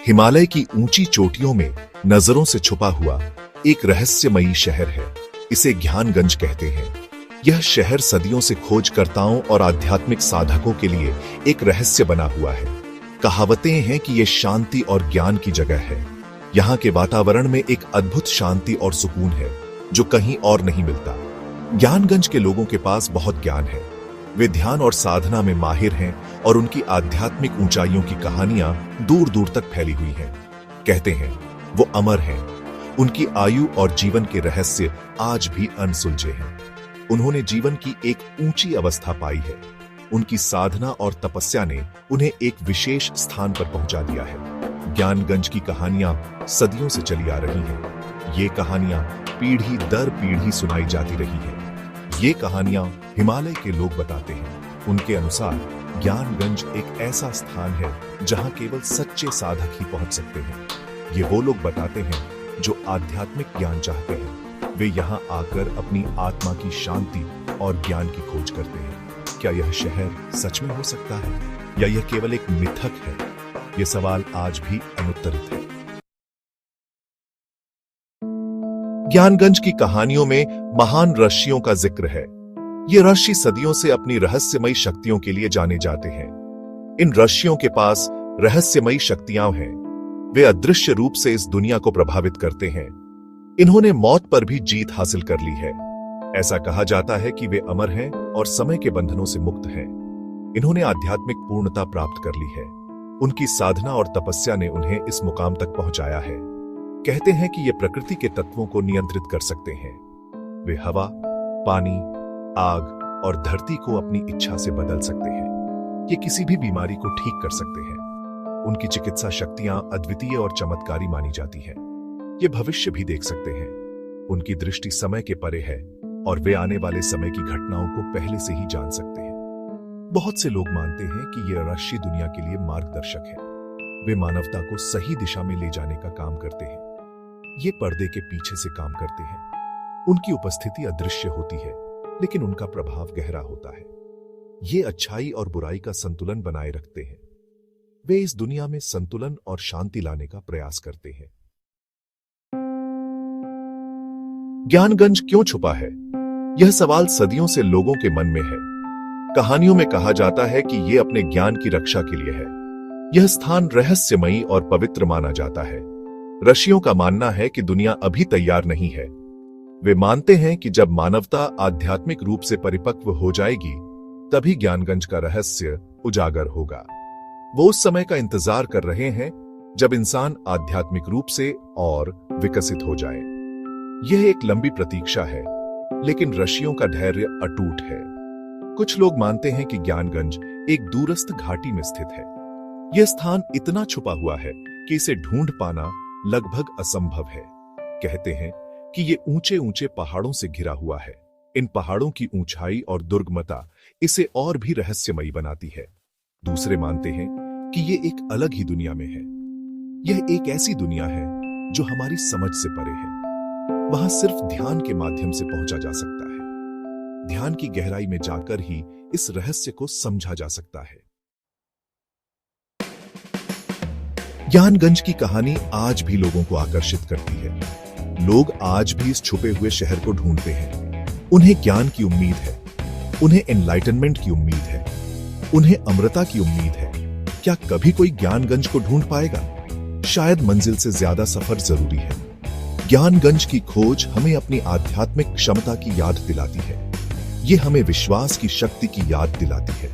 हिमालय की ऊंची चोटियों में नजरों से छुपा हुआ एक रहस्यमयी शहर है। इसे ज्ञानगंज कहते हैं। यह शहर सदियों से खोजकर्ताओं और आध्यात्मिक साधकों के लिए एक रहस्य बना हुआ है। कहावतें हैं कि यह शांति और ज्ञान की जगह है। यहाँ के वातावरण में एक अद्भुत शांति और सुकून है जो कहीं और नहीं मिलता। ज्ञानगंज के लोगों के पास बहुत ज्ञान है। वे ध्यान और साधना में माहिर हैं और उनकी आध्यात्मिक ऊंचाइयों की कहानियां दूर दूर तक फैली हुई हैं। कहते हैं वो अमर हैं। उनकी आयु और जीवन के रहस्य आज भी अनसुलझे हैं। उन्होंने जीवन की एक ऊंची अवस्था पाई है। उनकी साधना और तपस्या ने उन्हें एक विशेष स्थान पर पहुंचा दिया है। ज्ञानगंज की कहानियां सदियों से चली आ रही हैं। ये कहानियां पीढ़ी दर पीढ़ी सुनाई जाती रही हैं। ये कहानियां हिमालय के लोग बताते हैं। उनके अनुसार ज्ञानगंज एक ऐसा स्थान है जहां केवल सच्चे साधक ही पहुंच सकते हैं। ये वो लोग बताते हैं जो आध्यात्मिक ज्ञान चाहते हैं। वे यहां आकर अपनी आत्मा की शांति और ज्ञान की खोज करते हैं। क्या यह शहर सच में हो सकता है या यह केवल एक मिथक है? यह सवाल आज भी अनुत्तरित है। ज्ञानगंज की कहानियों में महान ऋषियों का जिक्र है। ये ऋषि सदियों से अपनी रहस्यमयी शक्तियों के लिए जाने जाते हैं। इन ऋषियों के पास रहस्यमयी शक्तियां हैं। वे अदृश्य रूप से इस दुनिया को प्रभावित करते हैं। इन्होंने मौत पर भी जीत हासिल कर ली है। ऐसा कहा जाता है कि वे अमर हैं और समय के बंधनों से मुक्त हैं। इन्होंने आध्यात्मिक पूर्णता प्राप्त कर ली है। उनकी साधना और तपस्या ने उन्हें इस मुकाम तक पहुंचाया है। कहते हैं कि ये प्रकृति के तत्वों को नियंत्रित कर सकते हैं। वे हवा, पानी, आग और धरती को अपनी इच्छा से बदल सकते हैं। ये किसी भी बीमारी को ठीक कर सकते हैं। उनकी चिकित्सा शक्तियां अद्वितीय और चमत्कारी मानी जाती हैं। ये भविष्य भी देख सकते हैं। उनकी दृष्टि समय के परे है और वे आने वाले समय की घटनाओं को पहले से ही जान सकते हैं। बहुत से लोग मानते हैं कि ये ऋषि दुनिया के लिए मार्गदर्शक है। वे मानवता को सही दिशा में ले जाने का काम करते हैं। ये पर्दे के पीछे से काम करते हैं। उनकी उपस्थिति अदृश्य होती है लेकिन उनका प्रभाव गहरा होता है। ये अच्छाई और बुराई का संतुलन बनाए रखते हैं। वे इस दुनिया में संतुलन और शांति लाने का प्रयास करते हैं। ज्ञानगंज क्यों छुपा है? यह सवाल सदियों से लोगों के मन में है। कहानियों में कहा जाता है कि यह अपने ज्ञान की रक्षा के लिए है। यह स्थान रहस्यमयी और पवित्र माना जाता है। ऋषियों का मानना है कि दुनिया अभी तैयार नहीं है। वे मानते हैं कि जब मानवता आध्यात्मिक रूप से परिपक्व हो जाएगी तभी ज्ञानगंज का रहस्य उजागर होगा। वो उस समय का इंतजार कर रहे हैं जब इंसान आध्यात्मिक रूप से और विकसित हो जाए। यह एक लंबी प्रतीक्षा है लेकिन ऋषियों का धैर्य अटूट है। कुछ लोग मानते हैं कि ज्ञानगंज एक दूरस्थ घाटी में स्थित है। यह स्थान इतना छुपा हुआ है कि इसे ढूंढ पाना लगभग असंभव है। कहते हैं कि ये ऊंचे ऊंचे पहाड़ों से घिरा हुआ है। इन पहाड़ों की ऊंचाई और दुर्गमता इसे और भी रहस्यमयी बनाती है। दूसरे मानते हैं कि ये एक अलग ही दुनिया में है। यह एक ऐसी दुनिया है जो हमारी समझ से परे है। वहां सिर्फ ध्यान के माध्यम से पहुंचा जा सकता है। ध्यान की गहराई में जाकर ही इस रहस्य को समझा जा सकता है। ज्ञानगंज की कहानी आज भी लोगों को आकर्षित करती है। लोग आज भी इस छुपे हुए शहर को ढूंढते हैं। उन्हें ज्ञान की उम्मीद है। उन्हें एनलाइटनमेंट की उम्मीद है। उन्हें अमरता की उम्मीद है। क्या कभी कोई ज्ञानगंज को ढूंढ पाएगा? शायद मंजिल से ज्यादा सफर जरूरी है। ज्ञानगंज की खोज हमें अपनी आध्यात्मिक क्षमता की याद दिलाती है। ये हमें विश्वास की शक्ति की याद दिलाती है।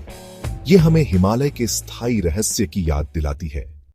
ये हमें हिमालय के स्थायी रहस्य की याद दिलाती है।